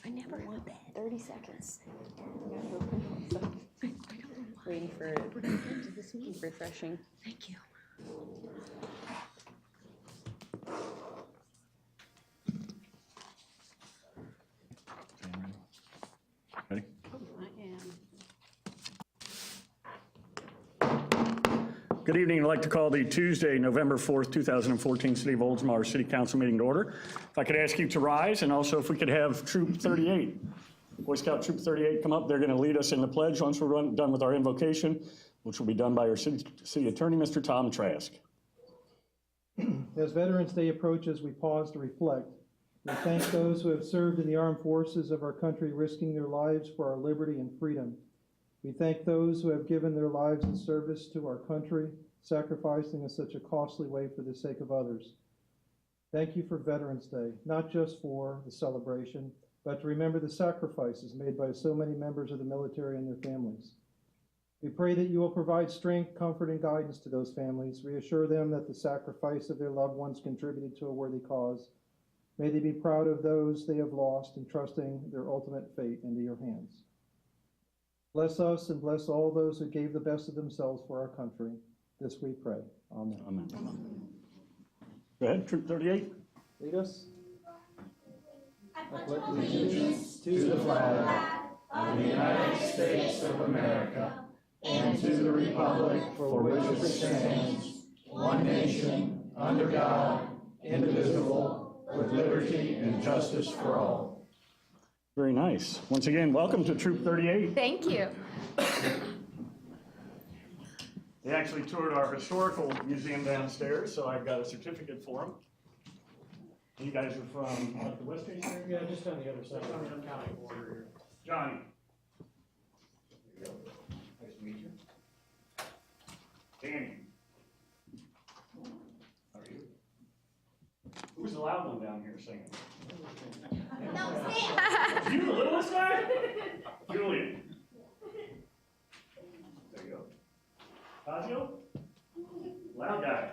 I never want that. 30 seconds. Waiting for it, refreshing. Thank you. Ready? I am. Good evening. I'd like to call the Tuesday, November 4th, 2014 City of Oldsmar City Council meeting to order. If I could ask you to rise, and also if we could have Troop 38, Boy Scout Troop 38 come up. They're going to lead us in the pledge once we're done with our invocation, which will be done by our city attorney, Mr. Tom Trask. As Veterans Day approaches, we pause to reflect. We thank those who have served in the armed forces of our country, risking their lives for our liberty and freedom. We thank those who have given their lives in service to our country, sacrificing in such a costly way for the sake of others. Thank you for Veterans Day, not just for the celebration, but to remember the sacrifices made by so many members of the military and their families. We pray that you will provide strength, comfort, and guidance to those families, reassure them that the sacrifice of their loved ones contributed to a worthy cause. May they be proud of those they have lost and trusting their ultimate fate into your hands. Bless us and bless all those who gave the best of themselves for our country. This we pray. Amen. Amen. Go ahead, Troop 38. Lead us. I pledge allegiance to the flag of the United States of America and to the republic for which it stands, one nation, under God, indivisible, with liberty and justice for all. Very nice. Once again, welcome to Troop 38. Thank you. They actually toured our historical museum downstairs, so I've got a certificate for them. You guys are from the West Station area? Yeah, just on the other side, on the county border here. Johnny. There you go. Nice to meet you. Danny. How are you? Who's the loud one down here singing? You, the littlest guy? Julian. There you go. Fazio? Loud guy.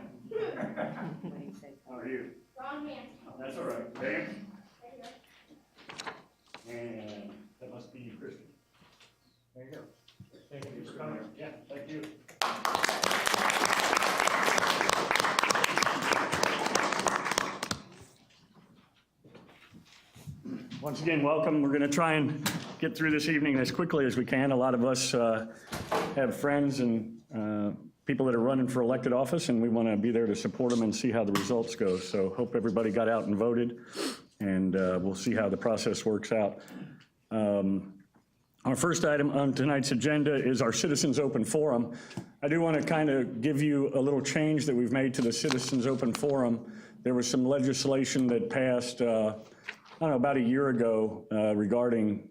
How are you? Wrong man. That's all right. Dan? And that must be Christian. There you go. Thank you for coming. Yeah, thank you. Once again, welcome. We're going to try and get through this evening as quickly as we can. A lot of us have friends and people that are running for elected office, and we want to be there to support them and see how the results go. So hope everybody got out and voted, and we'll see how the process works out. Our first item on tonight's agenda is our Citizens Open Forum. I do want to kind of give you a little change that we've made to the Citizens Open Forum. There was some legislation that passed, I don't know, about a year ago regarding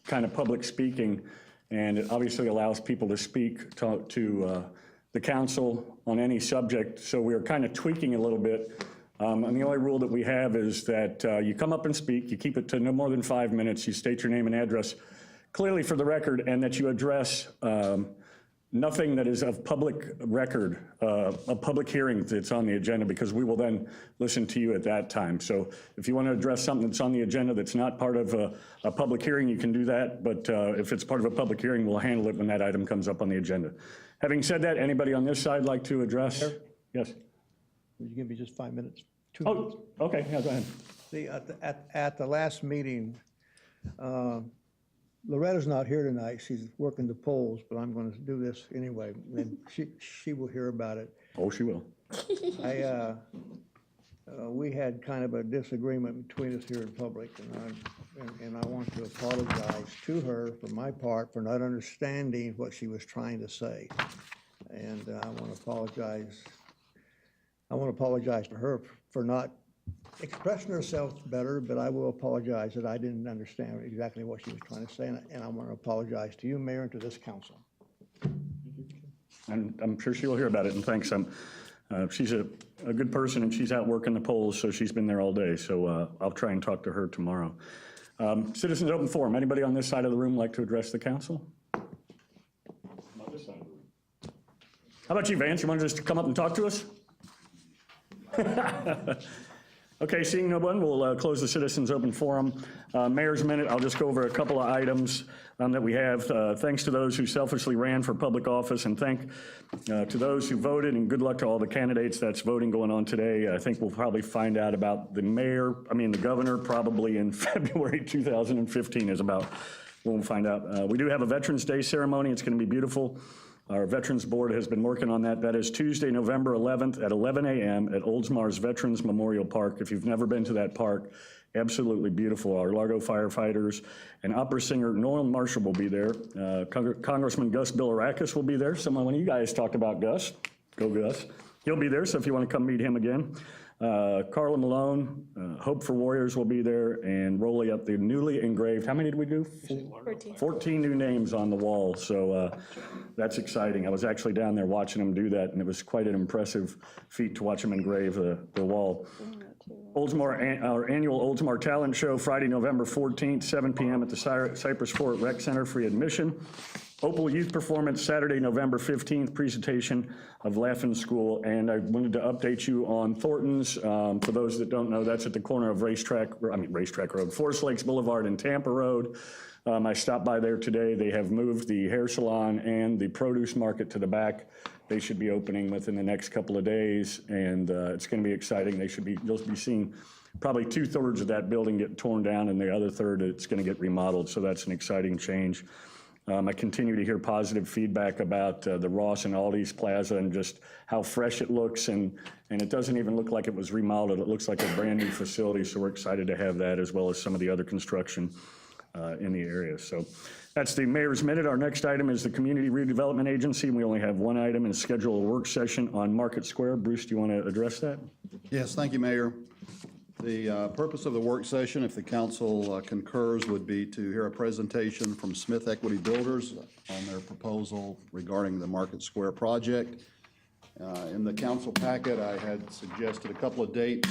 kind of public speaking, and it obviously allows people to speak to the council on any subject. So we are kind of tweaking a little bit. And the only rule that we have is that you come up and speak, you keep it to no more than 5 minutes, you state your name and address clearly for the record, and that you address nothing that is of public record, a public hearing that's on the agenda, because we will then listen to you at that time. So if you want to address something that's on the agenda that's not part of a public hearing, you can do that. But if it's part of a public hearing, we'll handle it when that item comes up on the agenda. Having said that, anybody on this side like to address? Mayor? Yes. Would you give me just 5 minutes? 2 minutes? Oh, okay, yeah, go ahead. See, at the last meeting, Loretta's not here tonight. She's working the polls, but I'm going to do this anyway, and she will hear about it. Oh, she will. We had kind of a disagreement between us here in public, and I want to apologize to her for my part for not understanding what she was trying to say. And I want to apologize. I want to apologize to her for not expressing herself better, but I will apologize that I didn't understand exactly what she was trying to say, and I want to apologize to you, Mayor, and to this council. And I'm sure she'll hear about it, and thanks. She's a good person, and she's out working the polls, so she's been there all day. So I'll try and talk to her tomorrow. Citizens Open Forum. Anybody on this side of the room like to address the council? On this side of the room. How about you, Vance? You want to just come up and talk to us? Okay, seeing no one, we'll close the Citizens Open Forum. Mayor's Minute, I'll just go over a couple of items that we have. Thanks to those who selfishly ran for public office, and thank to those who voted, and good luck to all the candidates. That's voting going on today. I think we'll probably find out about the governor, probably in February 2015 is about when we'll find out. We do have a Veterans Day ceremony. It's going to be beautiful. Our Veterans Board has been working on that. That is Tuesday, November 11th at 11 a.m. at Oldsmar's Veterans Memorial Park. If you've never been to that park, absolutely beautiful. Our Largo firefighters and opera singer Norman Marshall will be there. Congressman Gus Bilirakis will be there. Someone, when you guys talked about Gus, go Gus. He'll be there, so if you want to come meet him again. Carla Malone, Hope for Warriors will be there, and rolling up the newly engraved, how many did we do? 14 new names on the wall, so that's exciting. I was actually down there watching them do that, and it was quite an impressive feat to watch them engrave the wall. Oldsmar, our annual Oldsmar Talent Show, Friday, November 14th, 7 p.m. at the Cypress Fort Rec Center, free admission. Opal Youth Performance, Saturday, November 15th, presentation of Laughin' School. And I wanted to update you on Thornton's. For those that don't know, that's at the corner of Racetrack Road, Forest Lakes Boulevard and Tampa Road. I stopped by there today. They have moved the hair salon and the produce market to the back. They should be opening within the next couple of days, and it's going to be exciting. You'll be seeing probably 2/3 of that building get torn down, and the other third, it's going to get remodeled, so that's an exciting change. I continue to hear positive feedback about the Ross and Aldi's Plaza and just how fresh it looks, and it doesn't even look like it was remodeled. It looks like a brand new facility, so we're excited to have that, as well as some of the other construction in the area. So that's the Mayor's Minute. Our next item is the Community Redevelopment Agency. We only have one item, and schedule a work session on Market Square. Bruce, do you want to address that? Yes, thank you, Mayor. The purpose of the work session, if the council concurs, would be to hear a presentation from Smith Equity Builders on their proposal regarding the Market Square project. In the council packet, I had suggested a couple of dates.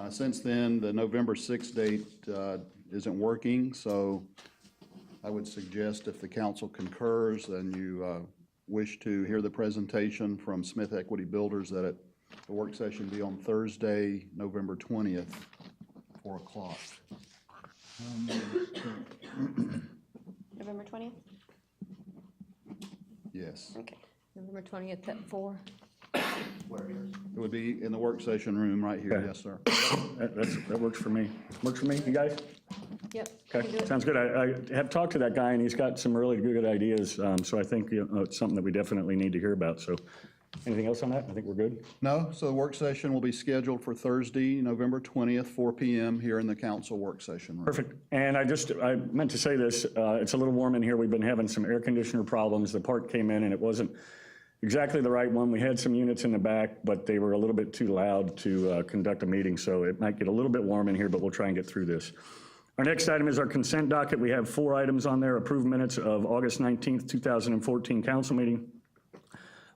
Since then, the November 6th date isn't working, so I would suggest, if the council concurs and you wish to hear the presentation from Smith Equity Builders, that the work session be on Thursday, November 20th, 4 o'clock. November 20th? Yes. Okay. November 20th at 4. It would be in the work session room right here. Okay. Yes, sir. That works for me. Works for me, you guys? Yep. Okay, sounds good. I have talked to that guy, and he's got some really good ideas, so I think it's something that we definitely need to hear about. So anything else on that? I think we're good. No, so the work session will be scheduled for Thursday, November 20th, 4 p.m. here in the council work session room. Perfect. And I meant to say this, it's a little warm in here. We've been having some air conditioner problems. The part came in and it wasn't exactly the right one. We had some units in the back, but they were a little bit too loud to conduct a meeting, so it might get a little bit warm in here, but we'll try and get through this. Our next item is our consent docket. We have 4 items on there. Approved minutes of August 19th, 2014 council meeting.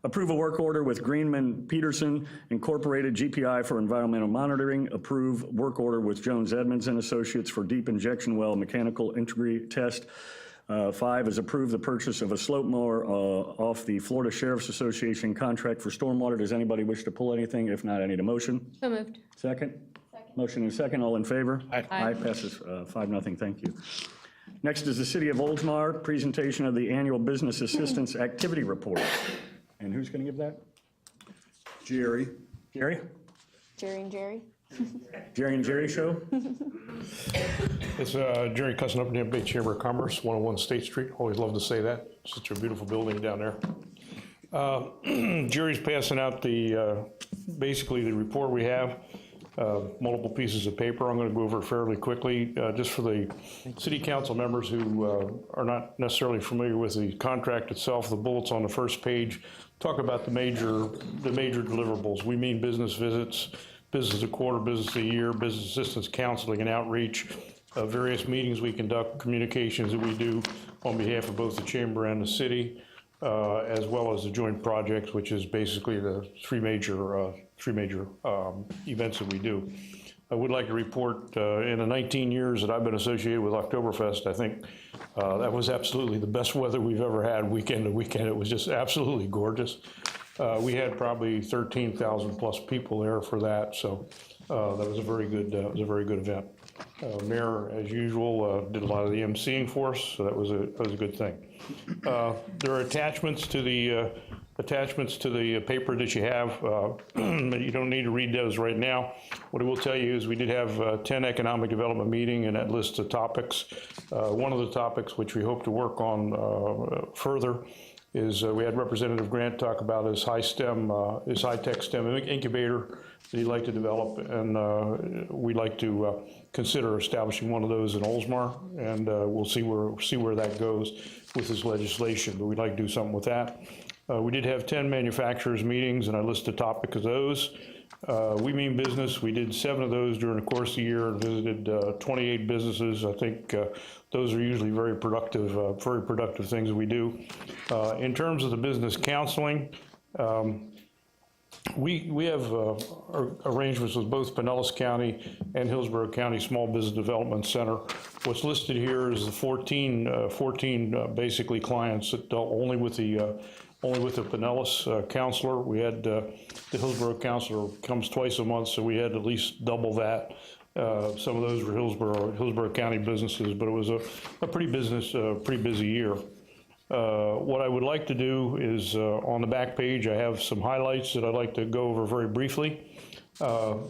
Approve a work order with Greenman Peterson Incorporated GPI for environmental monitoring. Approve work order with Jones Edmonds and Associates for deep injection well mechanical integrity test. 5 is approve the purchase of a slope mower off the Florida Sheriff's Association contract for stormwater. Does anybody wish to pull anything? If not, I need a motion. So moved. Second? Motion and second. All in favor? Aye. Passes 5-0. Thank you. Next is the City of Oldsmar, presentation of the annual Business Assistance Activity Report. And who's going to give that? Jerry. Jerry? Jerry and Jerry? Jerry and Jerry show? It's Jerry Cussin up near Bay Chamber of Commerce, 101 State Street. Always love to say that. Such a beautiful building down there. Jerry's passing out basically the report we have. Multiple pieces of paper. I'm going to go over it fairly quickly, just for the city council members who are not necessarily familiar with the contract itself. The bullets on the first page talk about the major deliverables. We mean business visits, business a quarter, business a year, business assistance, counseling and outreach, various meetings we conduct, communications that we do on behalf of both the chamber and the city, as well as the joint projects, which is basically the three major events that we do. I would like to report in the 19 years that I've been associated with Oktoberfest, I think that was absolutely the best weather we've ever had weekend to weekend. It was just absolutely gorgeous. We had probably 13,000 plus people there for that, so that was a very good event. Mayor, as usual, did a lot of the emceeing for us, so that was a good thing. There are attachments to the paper that you have. You don't need to read those right now. What I will tell you is we did have 10 economic development meeting, and that lists of topics. One of the topics which we hope to work on further is we had Representative Grant talk about his high-tech STEM incubator that he'd like to develop, and we'd like to consider establishing one of those in Oldsmar, and we'll see where that goes with this legislation, but we'd like to do something with that. We did have 10 manufacturers meetings, and I list the topic of those. We Mean Business, we did 7 of those during the course of the year and visited 28 businesses. I think those are usually very productive things that we do. In terms of the business counseling, we have arrangements with both Pinellas County and Hillsborough County Small Business Development Center. What's listed here is the 14 basically clients that dealt only with the Pinellas counselor. We had the Hillsborough counselor comes twice a month, so we had at least double that. Some of those were Hillsborough County businesses, but it was a pretty busy year. What I would like to do is on the back page, I have some highlights that I'd like to go over very briefly. The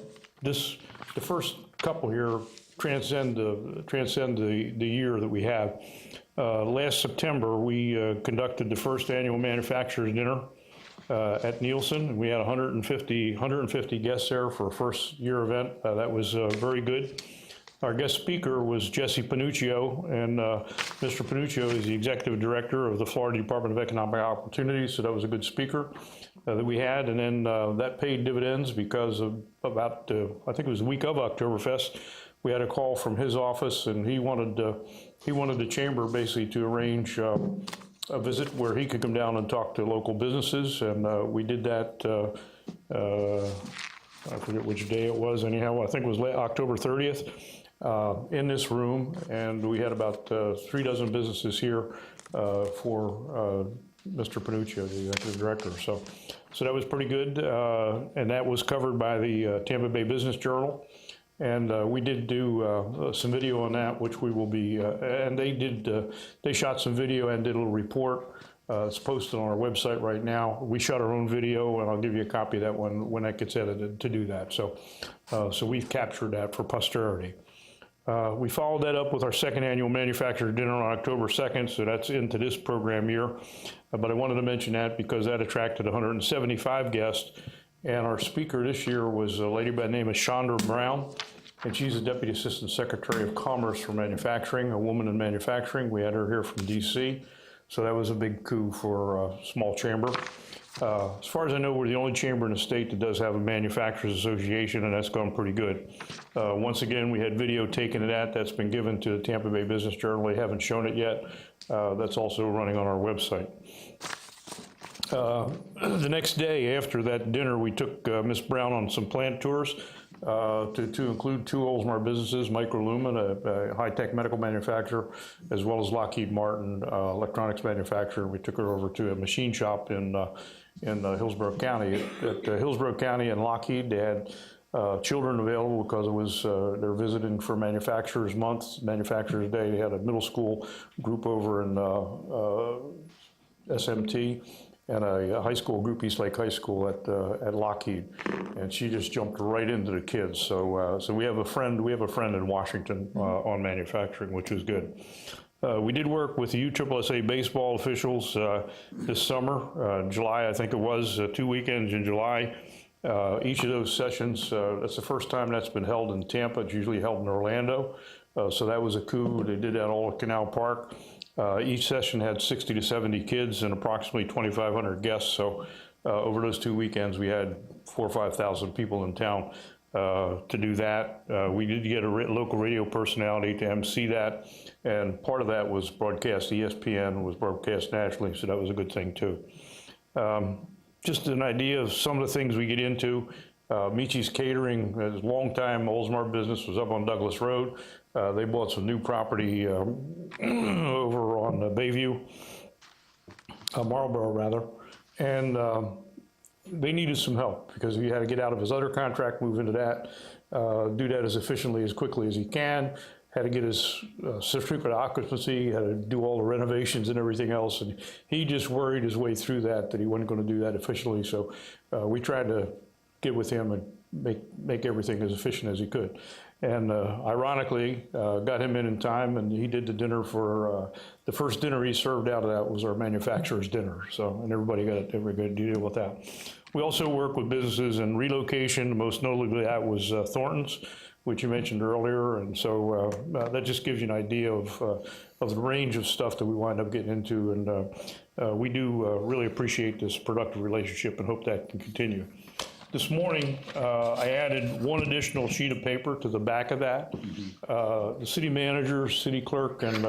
first couple here transcend the year that we have. Last September, we conducted the first annual manufacturers dinner at Nielsen. We had 150 guests there for a first year event. That was very good. Our guest speaker was Jesse Panuccio, and Mr. Panuccio is the executive director of the Florida Department of Economic Opportunity, so that was a good speaker that we had. And then that paid dividends because of about, I think it was the week of Oktoberfest, we had a call from his office, and he wanted the chamber basically to arrange a visit where he could come down and talk to local businesses, and we did that. I forget which day it was. Anyhow, I think it was October 30th in this room, and we had about 3 dozen businesses here for Mr. Panuccio, the executive director. So that was pretty good, and that was covered by the Tampa Bay Business Journal. And we did do some video on that, which we will be, and they shot some video and did a little report. It's posted on our website right now. We shot our own video, and I'll give you a copy of that when that gets edited to do that. So we've captured that for posterity. We followed that up with our second annual manufacturer dinner on October 2nd, so that's into this program year. But I wanted to mention that because that attracted 175 guests. And our speaker this year was a lady by the name of Chandra Brown, and she's the Deputy Assistant Secretary of Commerce for Manufacturing, a woman in manufacturing. We had her here from DC, so that was a big coup for a small chamber. As far as I know, we're the only chamber in the state that does have a manufacturers association, and that's gone pretty good. Once again, we had video taken of that. That's been given to the Tampa Bay Business Journal. They haven't shown it yet. That's also running on our website. The next day after that dinner, we took Ms. Brown on some plant tours to include 2 Oldsmar businesses, Microlumen, a high-tech medical manufacturer, as well as Lockheed Martin, electronics manufacturer. We took her over to a machine shop in Hillsborough County. At Hillsborough County and Lockheed, they had children available because it was they're visiting for Manufacturers Month, Manufacturers Day. They had a middle school group over in SMT. And a high school group, East Lake High School at Lockheed, and she just jumped right into the kids. So we have a friend in Washington on manufacturing, which is good. We did work with the USSSA baseball officials this summer, July, I think it was, 2 weekends in July. Each of those sessions, that's the first time that's been held in Tampa. It's usually held in Orlando. So that was a coup. They did that all at Canal Park. Each session had 60 to 70 kids and approximately 2,500 guests. So over those 2 weekends, we had 4,000 or 5,000 people in town to do that. We did get a local radio personality to MC that, and part of that was broadcast. ESPN was broadcast nationally, so that was a good thing too. Just an idea of some of the things we get into. Michi's Catering, a long-time Oldsmar business, was up on Douglas Road. They bought some new property over on Bayview, Marlboro rather, and they needed some help because he had to get out of his other contract, move into that, do that as efficiently, as quickly as he can. Had to get his certificate of occupancy, had to do all the renovations and everything else. And he just worried his way through that he wasn't going to do that efficiently. So we tried to get with him and make everything as efficient as he could. And ironically, got him in time, and he did the dinner for, the first dinner he served out of that was our manufacturer's dinner. So, and everybody got to deal with that. We also work with businesses in relocation. Most notably that was Thornton's, which you mentioned earlier. And so that just gives you an idea of the range of stuff that we wind up getting into. And we do really appreciate this productive relationship and hope that can continue. This morning, I added one additional sheet of paper to the back of that. The city manager, city clerk, and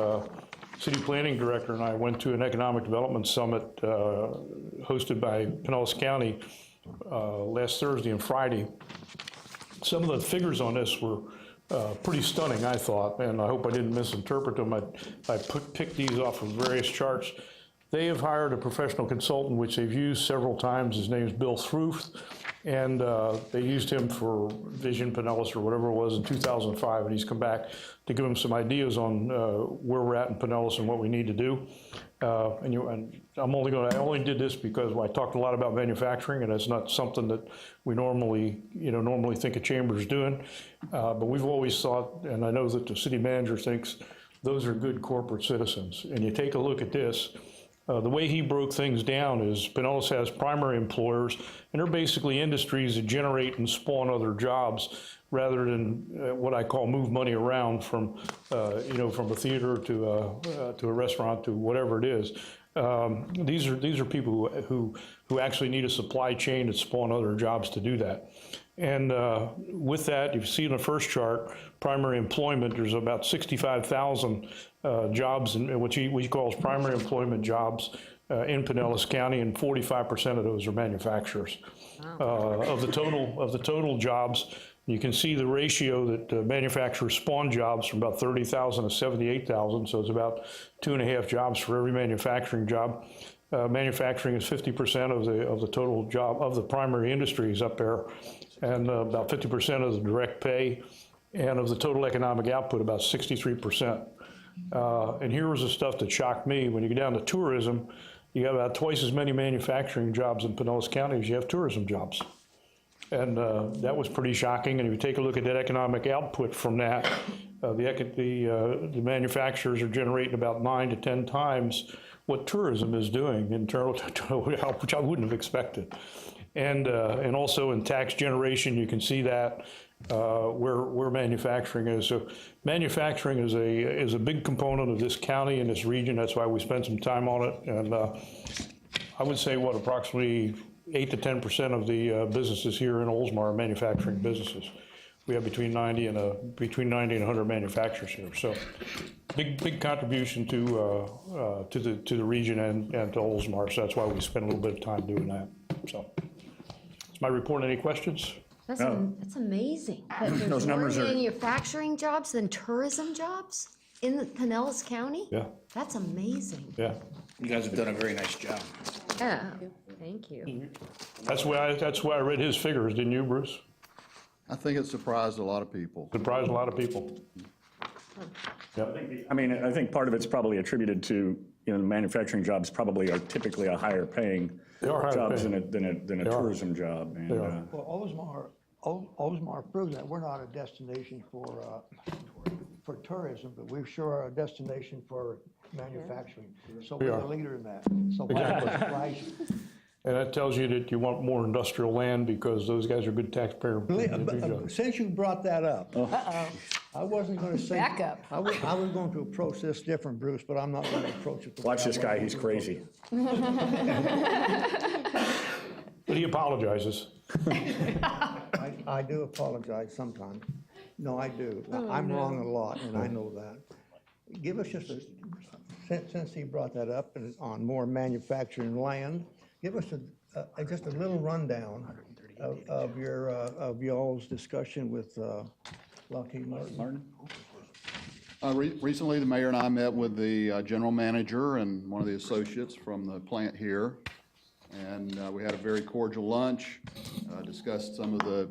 city planning director and I went to an economic development summit hosted by Pinellas County last Thursday and Friday. Some of the figures on this were pretty stunning, I thought, and I hope I didn't misinterpret them. I picked these off of various charts. They have hired a professional consultant, which they've used several times. His name is Bill Thruth, and they used him for Vision Pinellas or whatever it was in 2005, and he's come back to give them some ideas on where we're at in Pinellas and what we need to do. And I only did this because I talked a lot about manufacturing, and that's not something that we normally think a chamber is doing. But we've always thought, and I know that the city manager thinks, those are good corporate citizens. And you take a look at this. The way he broke things down is Pinellas has primary employers, and they're basically industries that generate and spawn other jobs rather than what I call move money around from a theater to a restaurant to whatever it is. These are people who actually need a supply chain to spawn other jobs to do that. And with that, you see in the first chart, primary employment, there's about 65,000 jobs in what he calls primary employment jobs in Pinellas County, and 45% of those are manufacturers. Of the total jobs, you can see the ratio that manufacturers spawn jobs from about 30,000 to 78,000, so it's about 2.5 jobs for every manufacturing job. Manufacturing is 50% of the total job of the primary industries up there, and about 50% of the direct pay, and of the total economic output, about 63%. And here was the stuff that shocked me. When you get down to tourism, you have about twice as many manufacturing jobs in Pinellas County as you have tourism jobs. And that was pretty shocking. And if you take a look at that economic output from that, the manufacturers are generating about 9 to 10 times what tourism is doing in terms of, which I wouldn't have expected. And also in tax generation, you can see that where manufacturing is. So manufacturing is a big component of this county and this region. That's why we spent some time on it. And I would say approximately 8 to 10% of the businesses here in Oldsmar are manufacturing businesses. We have between 90 and 100 manufacturers here. So big contribution to the region and to Oldsmar. So that's why we spend a little bit of time doing that. So that's my report. Any questions? That's amazing. That Those there's more numbers are- manufacturing jobs than tourism jobs in the Pinellas County? Yeah, That's amazing. yeah. You guys have done a very nice job. Yeah, thank you. That's why I read his figures, didn't you, Bruce? I think it surprised a lot of people. Surprised a lot of people. Yeah. I mean, I think part of it's probably attributed to, manufacturing jobs probably are typically a higher paying They are higher jobs paying. than a They are. tourism job. And, They are. Well, Oldsmar proves that we're not a destination for tourism, but we sure are a destination for manufacturing. So we're are. the leader in that. So why would it surprise you? And that tells you that you want more industrial land because those guys are good taxpayer. Since you brought that up, I wasn't going to say. Back up. I was going to approach this different, Bruce, but I'm not going to approach it. Watch this guy, he's crazy. But he apologizes. I do apologize sometimes. No, I do. I'm wrong a lot, and I know that. Give us just since he brought that up and on more manufacturing land, give us just a little rundown of y'all's discussion with Lockheed Martin. Recently, the mayor and I met with the general manager and one of the associates from the plant here. and we had a very cordial lunch, discussed some of the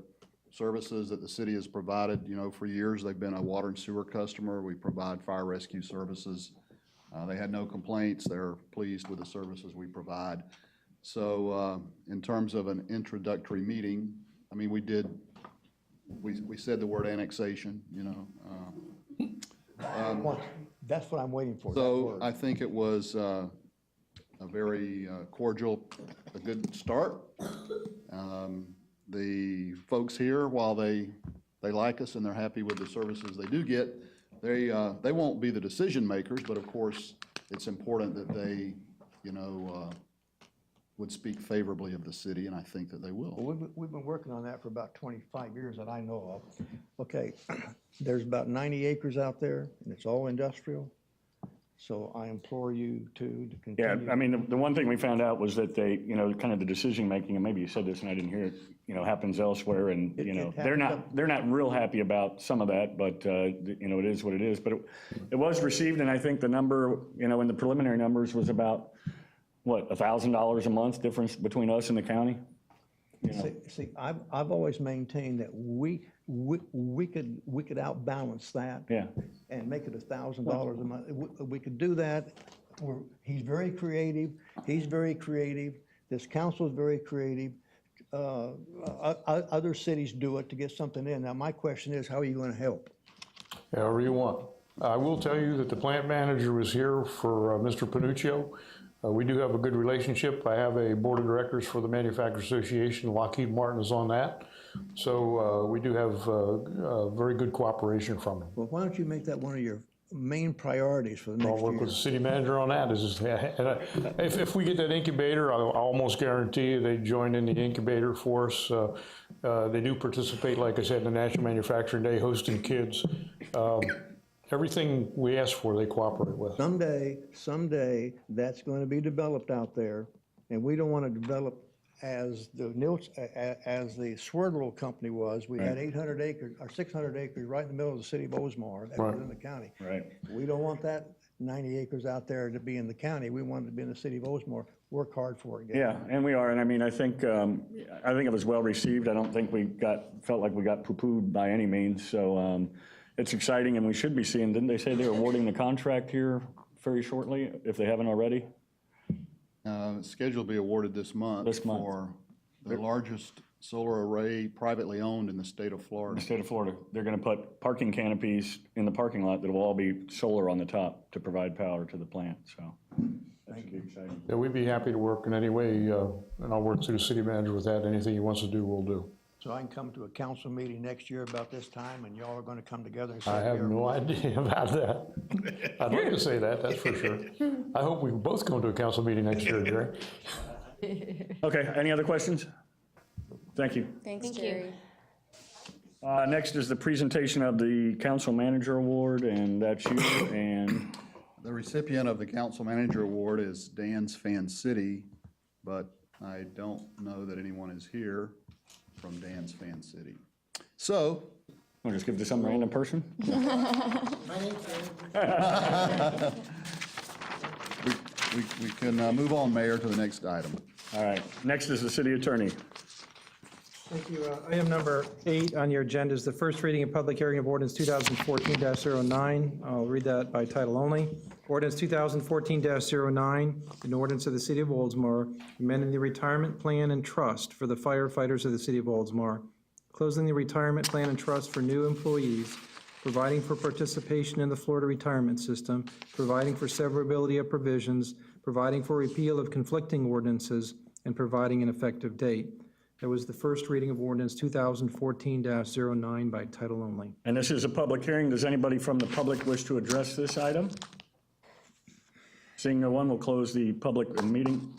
services that the city has provided. You know, for years, they've been a water and sewer customer. We provide fire rescue services. They had no complaints. They're pleased with the services we provide. So in terms of an introductory meeting, I mean, we said the word annexation, you know. That's what I'm waiting for, that So word. I think it was a very cordial, a good start. The folks here, while they like us and they're happy with the services they do get, they won't be the decision makers, but of course, it's important that they, you know, would speak favorably of the city, and I think that they will. Well, we've been working on that for about 25 years that I know of. Okay, there's about 90 acres out there, and it's all industrial. So I implore you to Yeah, continue. I mean, the one thing we found out was that they, you know, kind of the decision-making, and maybe you said this and I didn't hear it, you know, happens elsewhere, and, you know, it they're happens not real happy about some of that, but, you know, it is what it is. But it was received, and I think the number, you know, in the preliminary numbers was about, what, $1,000 a month difference between us and the county? See, I've always maintained that we could outbalance that. Yeah. And make it $1,000 a month. We could do that. He's very creative. He's very creative. This council is very creative. Other cities do it to get something in. Now, my question is, how are you going to help? However you want. I will tell you that the plant manager was here for Mr. Panuccio. We do have a good relationship. I have a board of directors for the Manufacturers Association. Lockheed Martin is on that. So we do have very good cooperation from him. Well, why don't you make that one of your main priorities for the I'll next work year? with the city manager on that. If we get that incubator, I'll almost guarantee you they join in the incubator for us. They do participate, like I said, in the National Manufacturing Day, hosting kids. Everything we ask for, they cooperate with. Someday, that's going to be developed out there, and we don't want to develop as the Swerdlow company was. We had 800 acres, or 600 acres right in the middle of the city of Oldsmar, that was in the county. Right. We don't want that 90 acres out there to be in the county. We want it to be in the city of Oldsmar. Work hard for it. Gabe. Yeah, and we are, and I mean, I think it was well received. I don't think felt like we got poo-pooed by any means, so it's exciting, and we should be seeing, didn't they say they're awarding the contract here very shortly, if they haven't already? It's scheduled to be awarded this month. This month. For the largest solar array privately owned in the state of The Florida. state of Florida, they're gonna put parking canopies in the parking lot that will all be solar on the top to provide power to the plant, so. That should be exciting. Yeah, we'd be happy to work in any way, and I'll work through the city manager with that. Anything he wants to do, we'll do. So I can come to a council meeting next year about this time, and y'all are going to come together and say. I have no idea about that. I'd like to say that, that's for sure. I hope we both come to a council meeting next year, Jerry. Okay, any other questions? Thank you. Thanks, Thank you. Jerry. Next is the presentation of the Council Manager Award, and that's you, and The recipient of the Council Manager Award is Dan's Fan City, but I don't know that anyone is here from Dan's Fan City. So, I'll just give it to some random person. we can move on, Mayor, to the next item. All right, next is the City Attorney. Thank you. Item number 8 on your agenda is the first reading and public hearing of ordinance 2014-09. I'll read that by title only. Ordinance 2014-09, an ordinance of the City of Oldsmar, amending the retirement plan and trust for the firefighters of the City of Oldsmar, closing the retirement plan and trust for new employees, providing for participation in the Florida retirement system, providing for severability of provisions, providing for repeal of conflicting ordinances, and providing an effective date. That was the first reading of ordinance 2014-09 by title only. And this is a public hearing. Does anybody from the public wish to address this item? Seeing no one, we'll close the public meeting.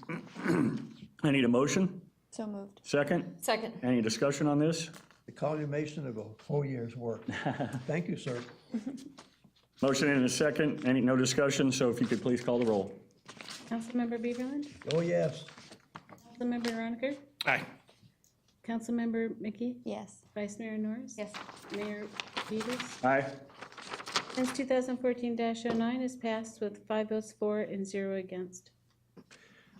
I need a motion. So moved. Second? Second. Any discussion on this? The culmination of a whole year's work. Thank you, sir. Motion and a second. No discussion, so if you could please call the roll. Councilmember Beaverland? Oh, yes. Councilmember Roniker? Aye. Councilmember Mickey? Yes. Vice Mayor Norris? Yes. Mayor Peters? Aye. Since 2014-09 is passed with 5 votes for and 0 against.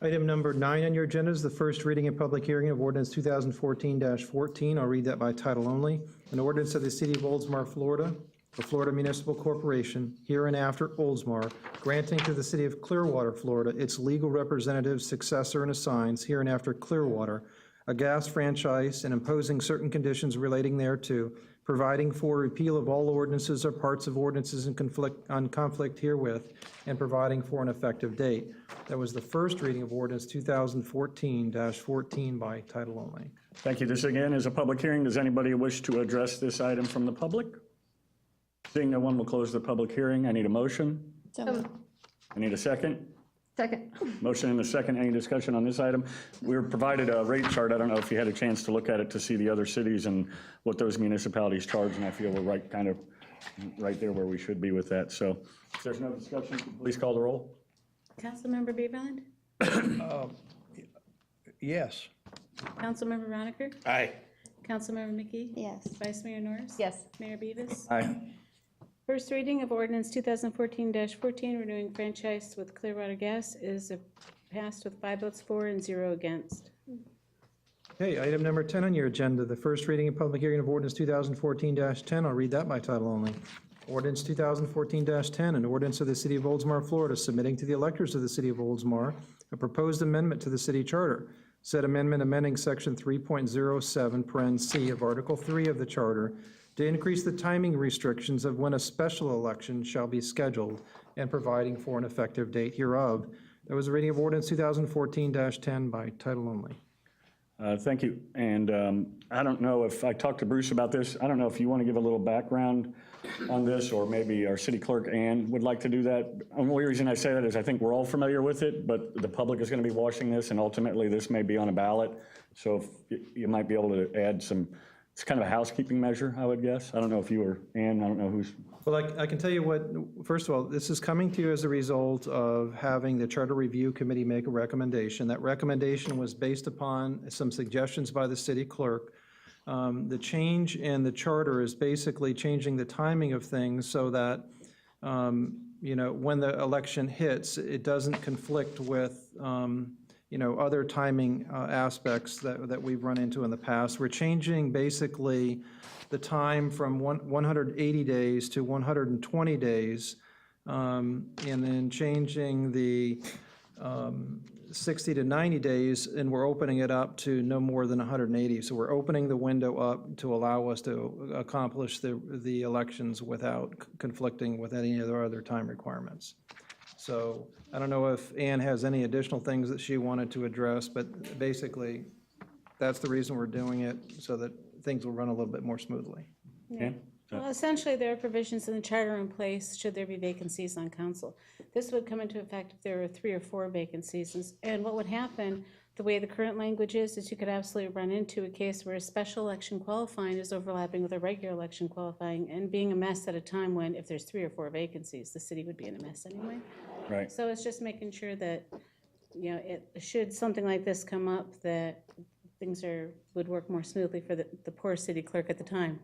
Item number 9 on your agenda is the first reading and public hearing of ordinance 2014-14. I'll read that by title only. An ordinance of the City of Oldsmar, Florida, the Florida Municipal Corporation, hereinafter Oldsmar, granting to the City of Clearwater, Florida, its legal representative, successor, and assigns, hereinafter Clearwater, a gas franchise and imposing certain conditions relating thereto, providing for repeal of all ordinances or parts of ordinances in conflict herewith, and providing for an effective date. That was the first reading of ordinance 2014-14 by title only. Thank you. This again is a public hearing. Does anybody wish to address this item from the public? Seeing no one, will close the public hearing. I need a motion. So moved. I need a second. Second. Motion and a second. Any discussion on this item? We were provided a rate chart. I don't know if you had a chance to look at it to see the other cities and what those municipalities charge, and I feel we're right there where we should be with that. So if there's no discussion, please call the roll. Councilmember Beverland? Yes. Councilmember Roniker? Aye. Councilmember McKee? Yes. Vice Mayor Norris? Yes. Mayor Beavis? Aye. First reading of ordinance 2014-14, renewing franchise with Clearwater Gas is passed with 5 votes for and 0 against. Okay, item number 10 on your agenda, the first reading and public hearing of ordinance 2014-10. I'll read that by title only. Ordinance 2014-10, an ordinance of the City of Oldsmar, Florida, submitting to the electors of the City of Oldsmar a proposed amendment to the city charter. Said amendment amending section 3.07, paren C of Article 3 of the charter to increase the timing restrictions of when a special election shall be scheduled and providing for an effective date hereof. That was a reading of ordinance 2014-10 by title only. Thank you. And I don't know if I talked to Bruce about this. I don't know if you want to give a little background on this, or maybe our city clerk, Ann, would like to do that. The only reason I say that is I think we're all familiar with it, but the public is going to be watching this, and ultimately this may be on a ballot. So if you might be able to add some, it's kind of a housekeeping measure, I would guess. I don't know if you or Ann, I don't know who's. Well, I can tell you what, first of all, this is coming to you as a result of having the Charter Review Committee make a recommendation. That recommendation was based upon some suggestions by the city clerk. The change in the charter is basically changing the timing of things so that, when the election hits, it doesn't conflict with, other timing aspects that we've run into in the past. We're changing basically the time from 180 days to 120 days, and then changing the 60 to 90 days, and we're opening it up to no more than 180. So we're opening the window up to allow us to accomplish the elections without conflicting with any of the other time requirements. So I don't know if Ann has any additional things that she wanted to address, but basically, that's the reason we're doing it, so that things will run a little bit more smoothly. Ann? Well, essentially, there are provisions in the charter in place should there be vacancies on council. This would come into effect if there were 3 or 4 vacancies. And what would happen, the way the current language is you could absolutely run into a case where a special election qualifying is overlapping with a regular election qualifying and being a mess at a time when, if there's 3 or 4 vacancies, the city would be in a mess anyway. Right. So it's just making sure that, should something like this come up, that things would work more smoothly for the poor city clerk at the time.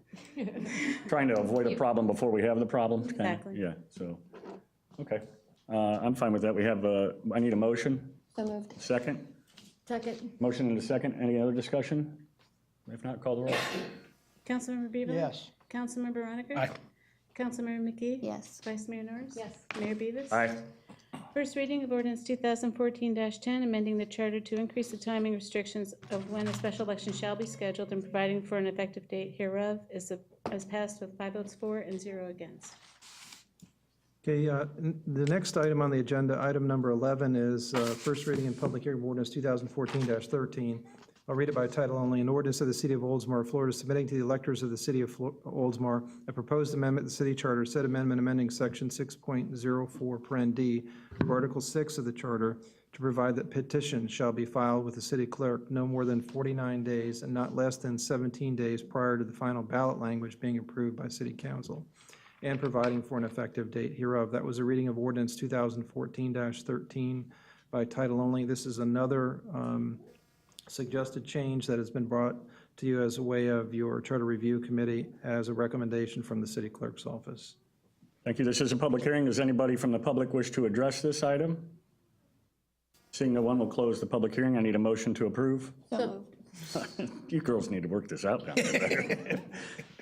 Trying to avoid a problem before we have the problem. kinda. Exactly. Yeah, so, okay. I'm fine with that. We have, I need a motion. So moved. Second? Second. Motion and a second. Any other discussion? If not, call the roll. Councilmember Beaverland? Yes. Councilmember Roniker? Aye. Councilmember McKee? Yes. Vice Mayor Norris? Yes. Mayor Beavis? Aye. First reading of ordinance 2014-10, amending the charter to increase the timing restrictions of when a special election shall be scheduled and providing for an effective date hereof is passed with 5 votes for and 0 against. Okay, the next item on the agenda, item number 11, is first reading and public hearing of ordinance 2014-13. I'll read it by title only. An ordinance of the City of Oldsmar, Florida, submitting to the electors of the City of Oldsmar a proposed amendment to the city charter. Said amendment amending section 6.04 paren D of Article 6 of the charter to provide that petitions shall be filed with the city clerk no more than 49 days and not less than 17 days prior to the final ballot language being approved by City Council, and providing for an effective date hereof. That was a reading of ordinance 2014-13 by title only. This is another suggested change that has been brought to you as a way of your Charter Review Committee as a recommendation from the City Clerk's office. Thank you. This is a public hearing. Does anybody from the public wish to address this item? Seeing no one, will close the public hearing. I need a motion to approve. So moved. You girls need to work this out down there.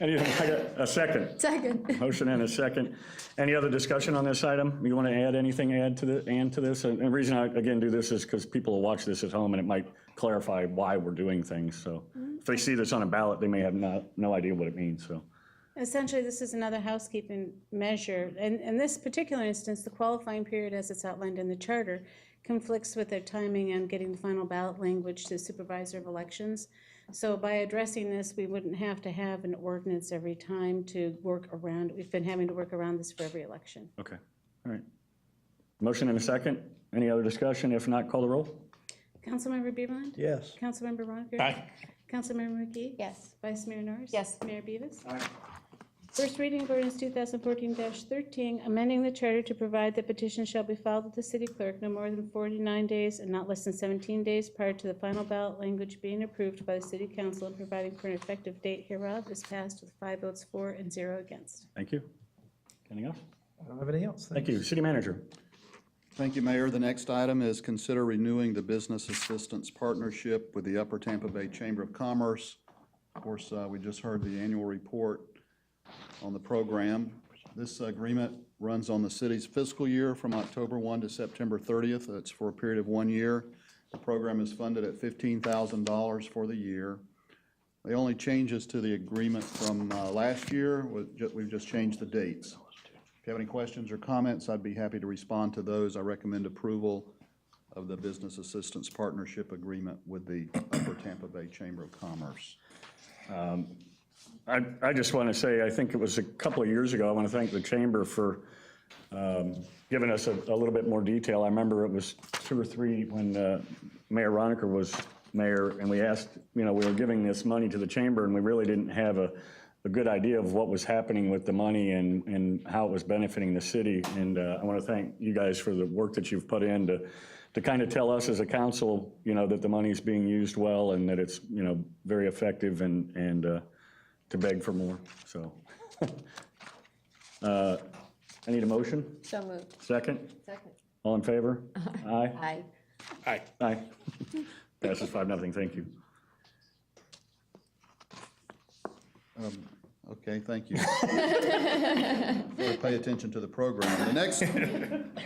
I need a second. Second. Motion and a second. Any other discussion on this item? You want to add anything, add to this? And the reason I, again, do this is because people will watch this at home and it might clarify why we're doing things. So if they see this on a ballot, they may have no idea what it means, so. Essentially, this is another housekeeping measure. And in this particular instance, the qualifying period, as it's outlined in the charter, conflicts with their timing on getting the final ballot language to the supervisor of elections. So by addressing this, we wouldn't have to have an ordinance every time to work around. We've been having to work around this for every election. Okay, all right. Motion and a second. Any other discussion? If not, call the roll. Councilmember Bieberland? Yes. Councilmember Ronker? Aye. Councilmember McGee? Yes. Vice Mayor Norris? Yes. Mayor Beavis? First reading of ordinance 2014-13, amending the charter to provide that petitions shall be filed with the city clerk no more than 49 days and not less than 17 days prior to the final ballot language being approved by the city council, and providing for an effective date hereof, is passed with 5 votes for and 0 against. Thank you. Anything else? I don't have anything else. Thank you. City Manager. Thank you, Mayor. The next item is consider renewing the business assistance partnership with the Upper Tampa Bay Chamber of Commerce. Of course, we just heard the annual report on the program. This agreement runs on the city's fiscal year from October 1 to September 30th. It's for a period of 1 year. The program is funded at $15,000 for the year. The only changes to the agreement from last year, we've just changed the dates. If you have any questions or comments, I'd be happy to respond to those. I recommend approval of the Business Assistance Partnership Agreement with the Upper Tampa Bay Chamber of Commerce. I just want to say, I think it was a couple of years ago, I want to thank the Chamber for giving us a little bit more detail. I remember it was 2 or 3 when Mayor Roniker was mayor, and we asked, we were giving this money to the Chamber, and we really didn't have a good idea of what was happening with the money and how it was benefiting the city. And I want to thank you guys for the work that you've put in to kind of tell us as a council, that the money is being used well and that it's, very effective and to beg for more, so. I need a motion? So moved. Second? Second. All in favor? Aye? Aye. Aye. Aye. Passes 5-0, thank you. Okay, thank you. Better pay attention to the program. The next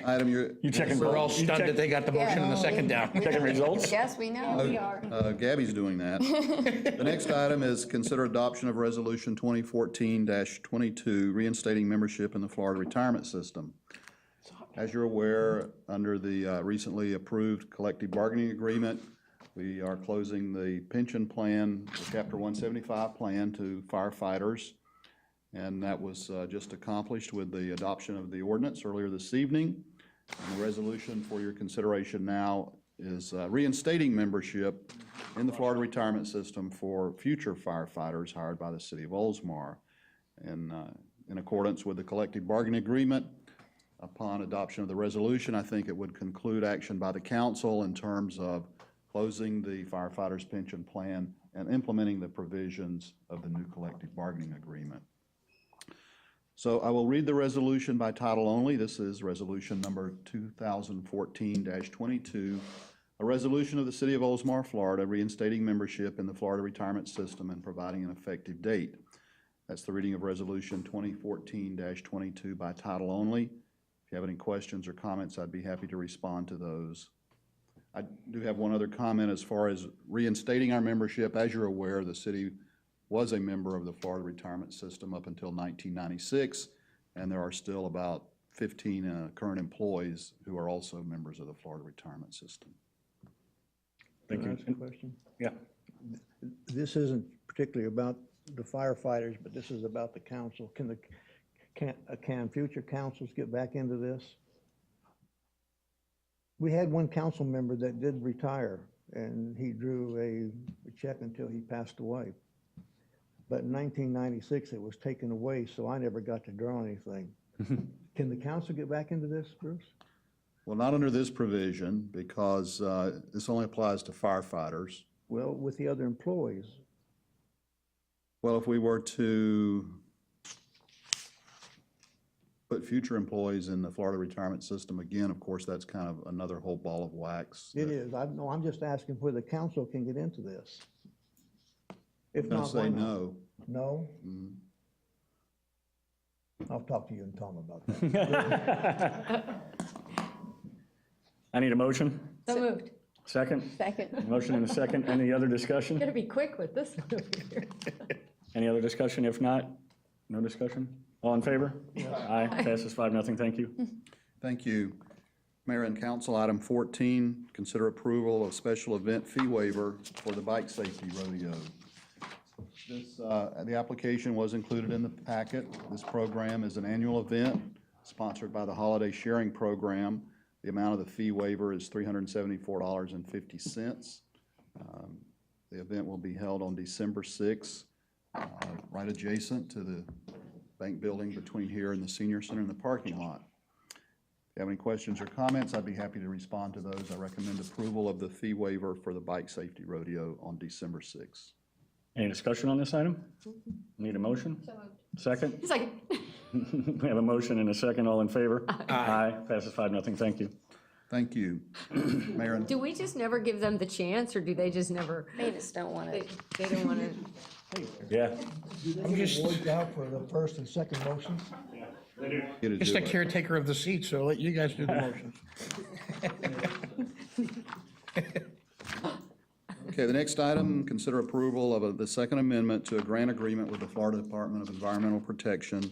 item you're. You checking? We're all stunned that they got the motion and the second down. Checking results? Yes, we know. We are. Gabby's doing that. The next item is consider adoption of Resolution 2014-22, reinstating membership in the Florida retirement system. As you're aware, under the recently approved collective bargaining agreement, we are closing the pension plan, the Chapter 175 plan to firefighters, and that was just accomplished with the adoption of the ordinance earlier this evening. And the resolution for your consideration now is reinstating membership in the Florida retirement system for future firefighters hired by the city of Oldsmar. And in accordance with the collective bargaining agreement, upon adoption of the resolution, I think it would conclude action by the council in terms of closing the firefighters' pension plan and implementing the provisions of the new collective bargaining agreement. So I will read the resolution by title only. This is resolution number 2014-22, a resolution of the City of Oldsmar, Florida, reinstating membership in the Florida retirement system and providing an effective date. That's the reading of resolution 2014-22 by title only. If you have any questions or comments, I'd be happy to respond to those. I do have one other comment as far as reinstating our membership. As you're aware, the city was a member of the Florida retirement system up until 1996, and there are still about 15 current employees who are also members of the Florida retirement system. Thank Can I you. ask a question? Yeah. This isn't particularly about the firefighters, but this is about the council. Can future councils get back into this? We had one council member that did retire, and he drew a check until he passed away. But in 1996, it was taken away, so I never got to draw anything. Can the council get back into this, Bruce? Well, not under this provision, because this only applies to firefighters. Well, with the other employees. Well, if we were to, put future employees in the Florida retirement system, again, of course, that's kind of another whole ball of wax. It is. I'm just asking where the council can get into this. If I'm gonna not, why say not? no. No? Mhm. I'll talk to you and Tom about that. I need a motion. So moved. Second? Second. Motion and a second. Any other discussion? Gotta be quick with this one over here. Any other discussion? If not, no discussion? All in favor? Aye. Passes 5-0. Thank you. Thank you. Mayor and council, item 14, consider approval of special event fee waiver for the bike safety rodeo. The application was included in the packet. This program is an annual event sponsored by the Holiday Sharing Program. The amount of the fee waiver is $374.50. The event will be held on December 6th, right adjacent to the bank building between here and the senior center in the parking lot. If you have any questions or comments, I'd be happy to respond to those. I recommend approval of the fee waiver for the bike safety rodeo on December 6th. Any discussion on this item? Need a motion? Second? Second. We have a motion and a second. All in favor? Aye. Passes 5-0. Thank you. Thank you. Mayor and Do we just never give them the chance, or do they just never, They just don't want they it. they don't want to? Yeah. I'm just voice out for the first and second motions. get to Just do a it. caretaker of the seat, so I'll let you guys do the motions. Okay, the next item, consider approval of the second amendment to a grant agreement with the Florida Department of Environmental Protection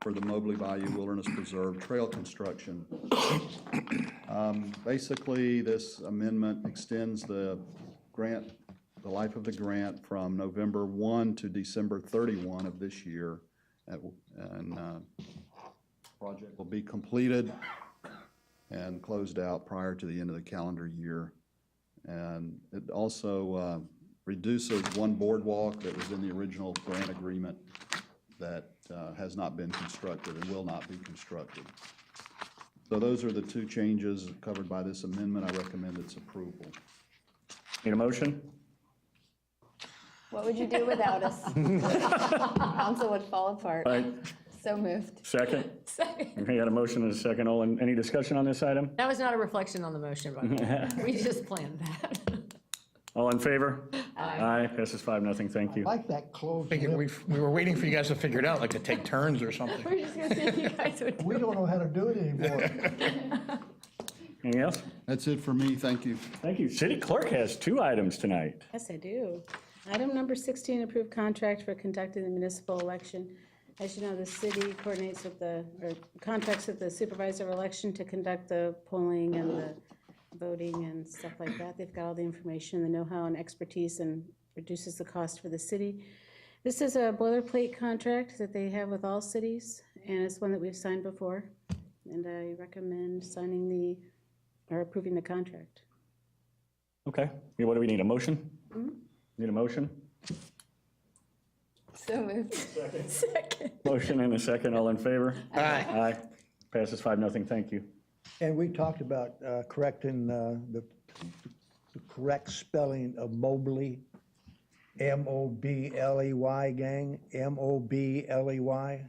for the Mobley Bayou Wilderness Preserve trail construction. Basically, this amendment extends the grant, the life of the grant from November 1 to December 31 of this year. And project will be completed and closed out prior to the end of the calendar year. And it also reduces one boardwalk that was in the original grant agreement that has not been constructed and will not be constructed. So those are the two changes covered by this amendment. I recommend its approval. Need a motion? What would you do without us? Council would fall apart. Right. So moved. Second? Second. Okay, got a motion and a second. Any discussion on this item? That was not a reflection on the motion, by the way. We just planned that. All in favor? Aye. Passes 5-0. Thank you. I like that closed Thinking lip. we were waiting for you guys to figure it out, like to take turns or something. We're just gonna see if you guys would. We don't know how to do it anymore. Anything else? That's it for me. Thank you. Thank you. City clerk has 2 items tonight. Yes, I do. Item number 16, approved contract for conducting the municipal election. As you know, the city coordinates with or contracts with the supervisor of election to conduct the polling and the voting and stuff like that. They've got all the information, the know-how and expertise, and reduces the cost for the city. This is a boilerplate contract that they have with all cities, and it's one that we've signed before. And I recommend approving the contract. Okay. Yeah, what do we need? A motion? Need a motion? So moved. Second. Motion and a second. All in favor? Aye. Aye. Passes 5-0. Thank you. And we talked about correcting the correct spelling of Mobley, M-O-B-L-E-Y, gang, M-O-B-L-E-Y.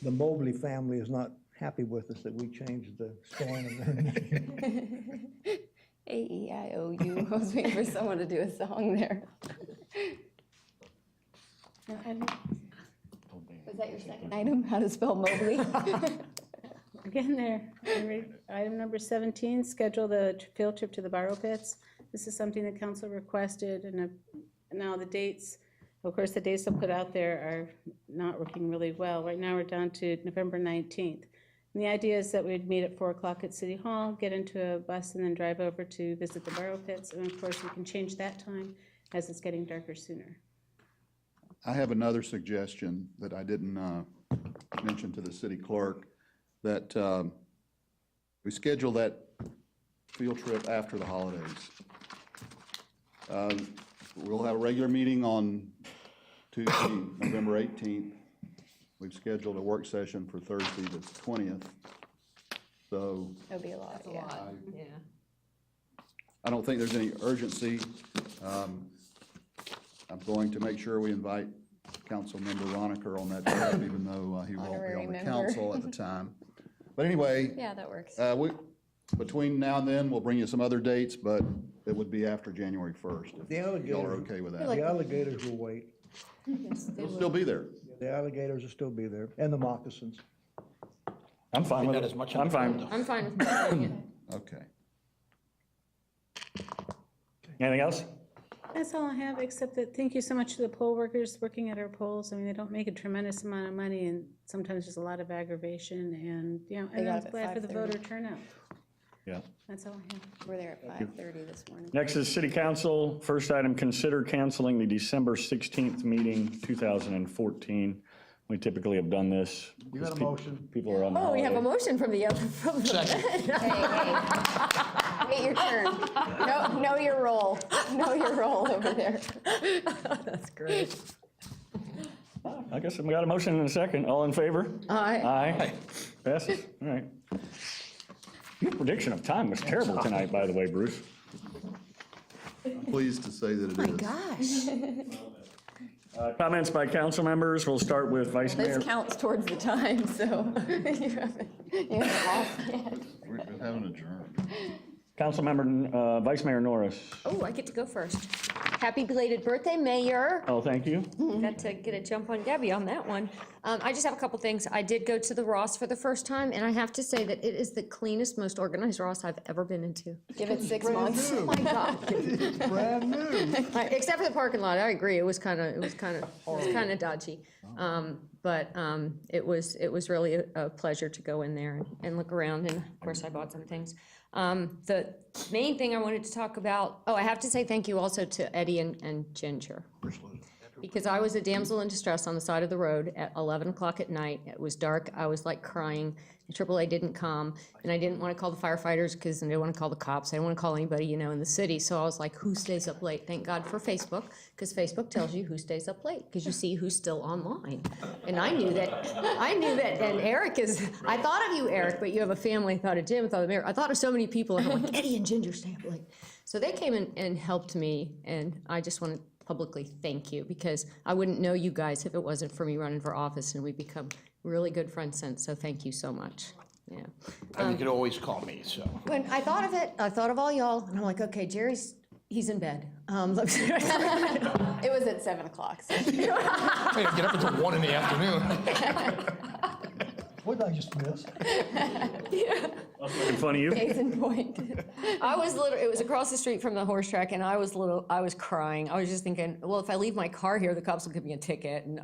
The Mobley family is not happy with us that we changed the spelling of their name. A-E-I-O-U. I was waiting for someone to do a song there. Was that your second item? How to spell Mobley? Again there, item number 17, schedule the field trip to the borrow pits. This is something the council requested, and now the dates, of course, the dates they'll put out there are not working really well. Right now, we're down to November 19th. And the idea is that we'd meet at 4 o'clock at City Hall, get into a bus, and then drive over to visit the borrow pits. And of course, we can change that time as it's getting darker sooner. I have another suggestion that I didn't mention to the city clerk, that we schedule that field trip after the holidays. We'll have a regular meeting on Tuesday, November 18th. We've scheduled a work session for Thursday, the 20th. So That'll be a lot, yeah. Yeah. I don't think there's any urgency. I'm going to make sure we invite Councilmember Roniker on that job, even though he won't be Honorary on the member. council at the time. But anyway, Yeah, that works. between now and then, we'll bring you some other dates, but it would be after January 1st, The if y'all are alligators, okay with that. the alligators will wait. They'll still be there. The alligators will still be there, and the moccasins. I'm fine with That it. as much on I'm the fine. agenda. I'm fine with doing it. Okay. Anything else? That's all I have, except that thank you so much to the poll workers working at our polls. I mean, they don't make a tremendous amount of money, and sometimes there's a lot of aggravation, and, and got I'm up at glad for the 5:30. voter turnout. Yeah. That's all I have. We're there at 5:30 this morning. Next is City Council. First item, consider canceling the December 16th meeting, 2014. We typically have done this. You got a motion? People are on the Oh, we have a holiday. motion from the other, Hey, wait your turn. Know your role. Know your role over there. That's great. I guess we got a motion and a second. All in favor? Aye. Aye. Passes. All right. Your prediction of time was terrible tonight, by the way, Bruce. I'm pleased to say that it is. Gosh. Comments by council members. We'll start with Vice Mayor. This counts towards the time, so you haven't lost yet. We haven't adjourned. Councilmember, Vice Mayor Norris. Oh, I get to go first. Happy belated birthday, Mayor. Oh, thank you. Got to get a jump on Gabby on that one. I just have a couple things. I did go to the Ross for the first time, and I have to say that it is the cleanest, most organized Ross I've ever been into. Give it 6 months. Oh my God. It's brand new. Except for the parking lot, I agree. It was kind of dodgy. But it was really a pleasure to go in there and look around. And of course, I bought some things. The main thing I wanted to talk about. Oh, I have to say thank you also to Eddie and Ginger. Because I was a damsel in distress on the side of the road at 11 o'clock at night. It was dark. I was like crying. And AAA didn't come. And I didn't want to call the firefighters because I didn't want to call the cops. I didn't want to call anybody, in the city. So I was like, who stays up late? Thank God for Facebook, because Facebook tells you who stays up late, because you see who's still online. And I knew that, and Eric I thought of you, Eric, but you have a family. I thought of Jim, I thought of Eric. I thought of so many people. And I'm like, Eddie and Ginger stay up late. So they came in and helped me. And I just want to publicly thank you, because I wouldn't know you guys if it wasn't for me running for office, and we've become really good friends since, so thank you so much. Yeah. And you could always call me, so. When I thought of it, I thought of all y'all, and I'm like, okay, he's in bed. It was at 7 o'clock. So. Hey, get up until 1 in the afternoon. What did I just miss? In front of you. Case in point. It was across the street from the horse track, and I was crying. I was just thinking, well, if I leave my car here, the cops will give me a ticket, and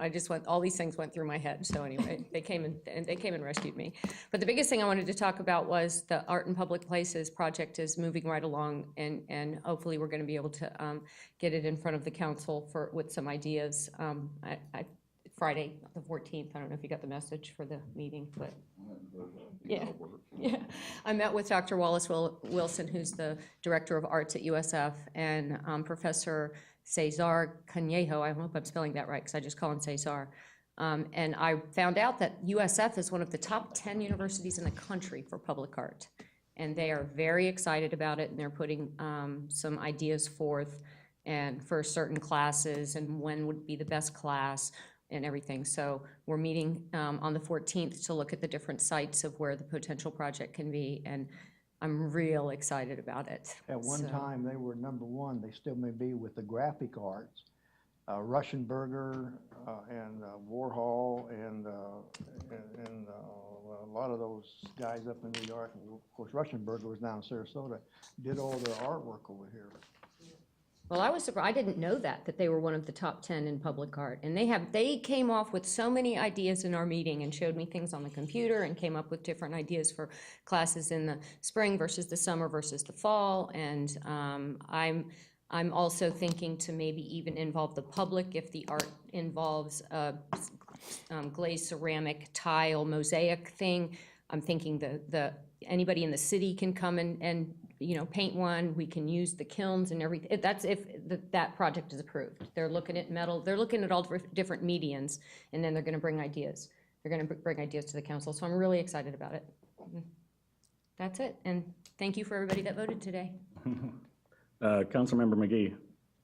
all these things went through my head. So anyway, they came and rescued me. But the biggest thing I wanted to talk about was the Art in Public Places project is moving right along, and hopefully we're going to be able to get it in front of the council with some ideas. Friday, the 14th. I don't know if you got the message for the meeting, but yeah. I met with Dr. Wallace Wilson, who's the Director of Arts at USF, and Professor Cesar Canejo. I hope I'm spelling that right, because I just call him Cesar. And I found out that USF is one of the top 10 universities in the country for public art. And they are very excited about it, and they're putting some ideas forth and for certain classes and when would be the best class and everything. So we're meeting on the 14th to look at the different sites of where the potential project can be, and I'm real excited about it. At one time, they were number 1. They still may be with the graphic arts. Ruschenberger and Warhol and a lot of those guys up in New York. And of course, Ruschenberger was down in Sarasota, did all their artwork over here. Well, I was surprised. I didn't know that they were one of the top 10 in public art. And they came off with so many ideas in our meeting and showed me things on the computer and came up with different ideas for classes in the spring versus the summer versus the fall. And I'm also thinking to maybe even involve the public if the art involves glazed ceramic, tile, mosaic thing. I'm thinking anybody in the city can come and paint one. We can use the kilns and everything. That's if that project is approved. They're looking at metal. They're looking at all different medians, and then they're going to bring ideas. They're going to bring ideas to the council. So I'm really excited about it. That's it. And thank you for everybody that voted today. Councilmember McGee.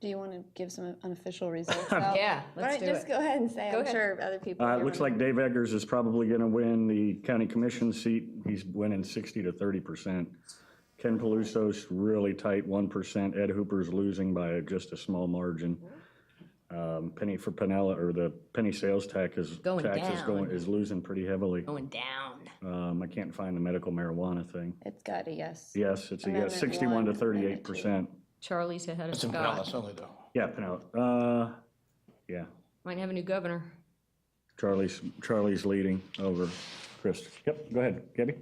Do you want to give some unofficial results out? Yeah, Why let's don't do just it. go ahead and say, Go I'm ahead. sure other people. It looks like Dave Eggers is probably going to win the county commission seat. He's winning 60 to 30%. Ken Peluso's really tight, 1%. Ed Hooper's losing by just a small margin. Penny for Pinella, or the penny sales tax is down. is losing pretty heavily. Going down. I can't find the medical marijuana thing. It's got a yes. Yes, it's a yes, Amendment 61 to one, amendment 38%. Charlie's ahead of It's in Scott. Pinellas only, though. Yeah, Pinella. Yeah, Might have a new governor. Charlie's leading over Chris. Yep, go ahead, Gabby.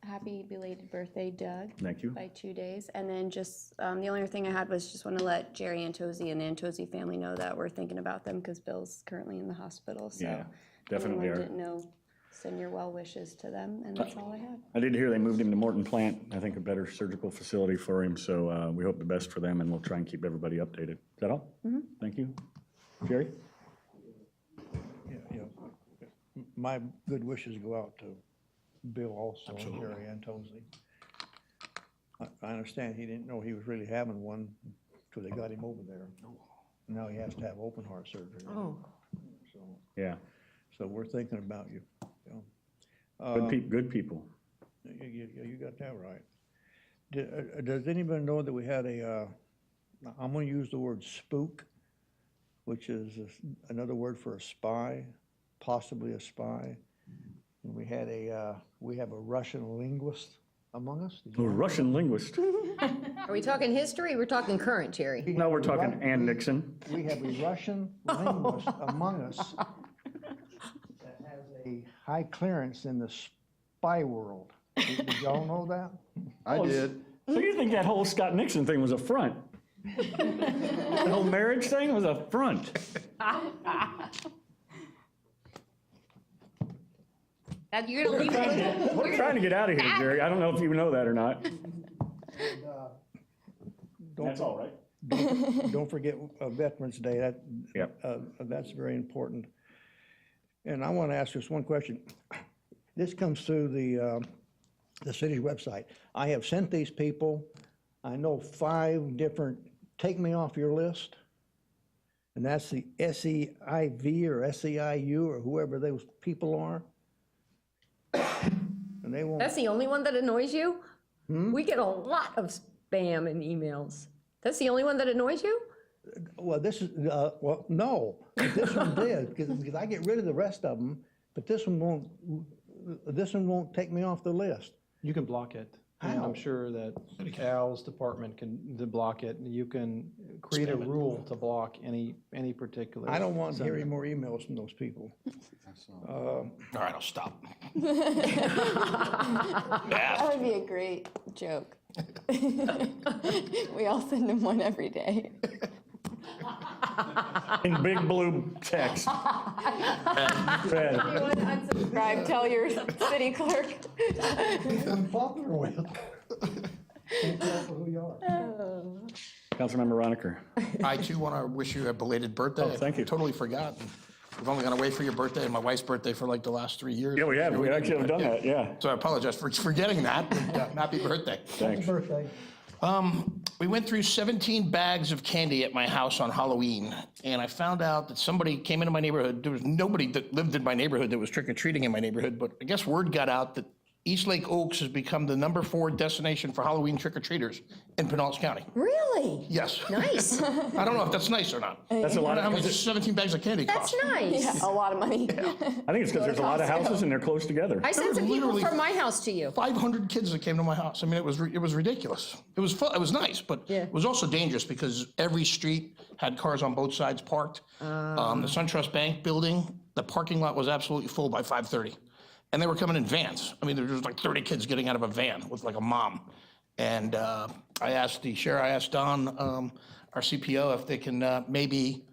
Happy belated birthday, Doug. Thank you. By 2 days. And then just, the only other thing I had was just want to let Jerry Antozzi and the Antozzi family know that we're thinking about them because Bill's currently in the hospital. So Yeah, definitely anyone are. didn't know, send your well wishes to them, and that's all I had. I did hear they moved him to Morton Plant, I think a better surgical facility for him, so we hope the best for them, and we'll try and keep everybody updated. Is that all? Thank you. Jerry? Yeah. My good wishes go out to Bill also, and Jerry Antozzi. I understand he didn't know he was really having one until they got him over there. Now he has to have open heart surgery. Oh. So, Yeah, so we're thinking about you. You good people. You got that right. Does anybody know that we had I'm gonna use the word spook, which is another word for a spy, possibly a spy. And we have a Russian linguist among us. Did A you know? Russian linguist. Are we talking history? We're talking current, Jerry. No, we're talking Ann Nixon. We have a Russian linguist among us that has a high clearance in the spy world. Did y'all know that? I did. So you think that whole Scott Nixon thing was a front? The whole marriage thing was a front. You're gonna leave it? We're trying to get out of here, Jerry. I don't know if you know that or not. That's all right. Don't forget Veterans Day. Yep. That's very important. And I want to ask just one question. This comes through the city's website. I have sent these people, I know 5 different, take me off your list. And that's the SEIV or SEIU or whoever those people are. And they won't. That's the only one that annoys you? We get a lot of spam and emails. That's the only one that annoys you? Well, this is, well, no, this one did, because I get rid of the rest of them, but this one won't take me off the list. You can block it. And How? I'm sure that Al's department can block it. You can create a rule to block any particular. I don't want to hear any more emails from those people. All right, I'll stop. That would be a great joke. We all send them one every day. In big blue text. Red. You want to unsubscribe, tell your city clerk. I'm popular with. Can't tell who you are. Councilmember Roniker. I too want to wish you a belated birthday. Oh, thank you. I totally forgot. We've only gone away for your birthday and my wife's birthday for like the last 3 years. Yeah, we have. We actually have done that, yeah. So I apologize for forgetting that. Happy birthday. Thanks. Birthday. We went through 17 bags of candy at my house on Halloween, and I found out that somebody came into my neighborhood. There was nobody that lived in my neighborhood that was trick-or-treating in my neighborhood, but I guess word got out that East Lake Oaks has become the number 4 destination for Halloween trick-or-treaters in Pinellas County. Really? Yes. Nice. I don't know if that's nice or not. That's a I lot don't know how of, much 17 bags of candy cost. That's nice. A lot of money. I think it's because there's a lot of houses and they're close together. I sent was some people literally- from my house to you. 500 kids that came to my house. I mean, it was ridiculous. It was fun. It was nice, but Yeah. it was also dangerous because every street had cars on both sides parked. The SunTrust Bank building, the parking lot was absolutely full by 5:30, and they were coming in vans. I mean, there was like 30 kids getting out of a van with like a mom. And I asked the sheriff, I asked Don, our CPO, if they can maybe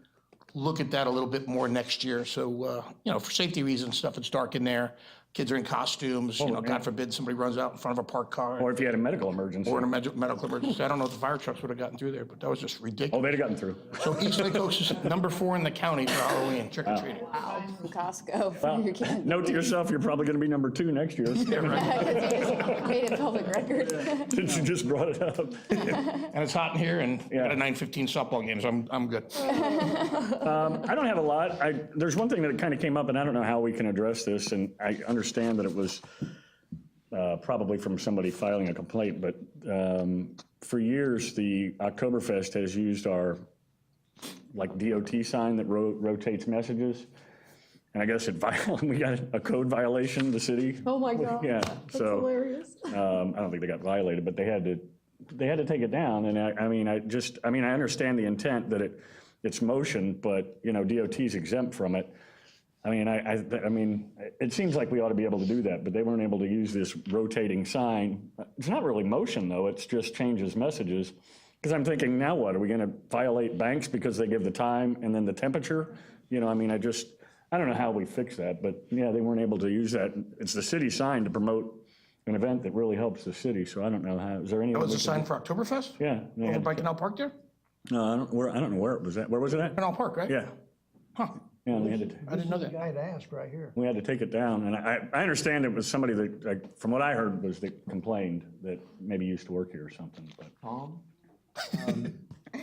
look at that a little bit more next year. So, for safety reasons, stuff, it's dark in there. kids are in costumes, God forbid somebody runs out in front of a parked car. Or if you had a medical emergency. Or in a medical emergency. I don't know if the fire trucks would have gotten through there, but that was just Oh, ridiculous. they'd have gotten through. So East Lake Oaks is number 4 in the county for Halloween, trick or treating. Wow, from Costco for your kids. Note to yourself, you're probably going to be number 2 next year. Yeah, right. Made it public record. Since you just brought it up. And it's hot in here, and Yeah. got a 9:15 softball game, so I'm good. I don't have a lot. There's one thing that kind of came up, and I don't know how we can address this, and I understand that it was probably from somebody filing a complaint, but for years, the Oktoberfest has used our DOT sign that rotates messages. And I guess we got a code violation, the city. Oh my God. Yeah, That's so hilarious. I don't think they got violated, but they had to take it down. And I understand the intent that it's motion, but DOT's exempt from it. I mean, it seems like we ought to be able to do that, but they weren't able to use this rotating sign. It's not really motion though, it's just changes messages. Because I'm thinking, now what, are we gonna violate banks because they give the time and then the temperature? I don't know how we fix that, but yeah, they weren't able to use that. It's the city sign to promote an event that really helps the city, so I don't know how, is there any? That was a sign for Oktoberfest? Yeah. Over by Canal Park there? No, I don't know where it was at. Where was it at? Canal Park, right? Yeah. Huh, Yeah, we had to. I didn't know The that. guy to ask right here. We had to take it down, and I understand it was somebody that, from what I heard, was that complained that maybe used to work here or something, but. Tom?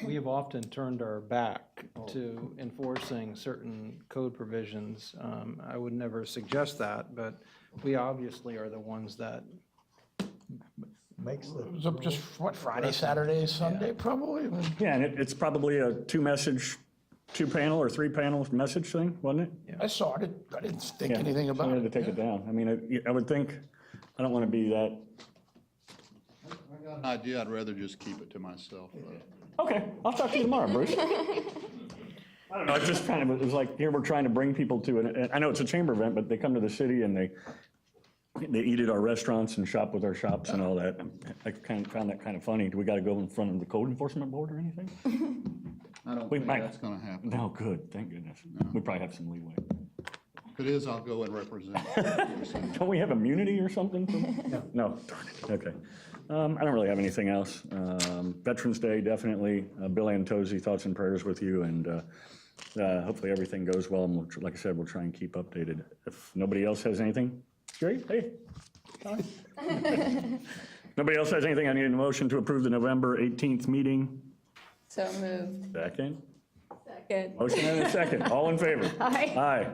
We have often turned our back to enforcing certain code provisions. I would never suggest that, but we obviously are the ones that, Makes the. It was up just, what, Friday, Saturday, Sunday, probably? Yeah, and it's probably a 2-panel or 3-panel message thing, wasn't it? I saw it, I didn't think Yeah, anything so about we had to it. take it down. I mean, I would think, I don't want to be that. I got an idea, I'd rather just keep it to myself. Okay, I'll talk to you tomorrow, Bruce. I don't know, it's just kind of, it was like, here we're trying to bring people to it, and I know it's a chamber event, but they come to the city and they eat at our restaurants and shop with our shops and all that. I kind of found that kind of funny. Do we got to go in front of the code enforcement board or anything? I don't We think might- that's gonna happen. No, good, thank goodness. We probably have some leeway. If it is, I'll go and represent. Don't we have immunity or something? No, darn it, okay. I don't really have anything else. Veterans Day, definitely. Bill Antozzi, thoughts and prayers with you, and hopefully everything goes well. And like I said, we'll try and keep updated. If nobody else has anything, Jerry, hey. Hi. Nobody else has anything, I need a motion to approve the November 18th meeting. So moved. Second? Second. Motion and a second. All in favor? Aye. Aye.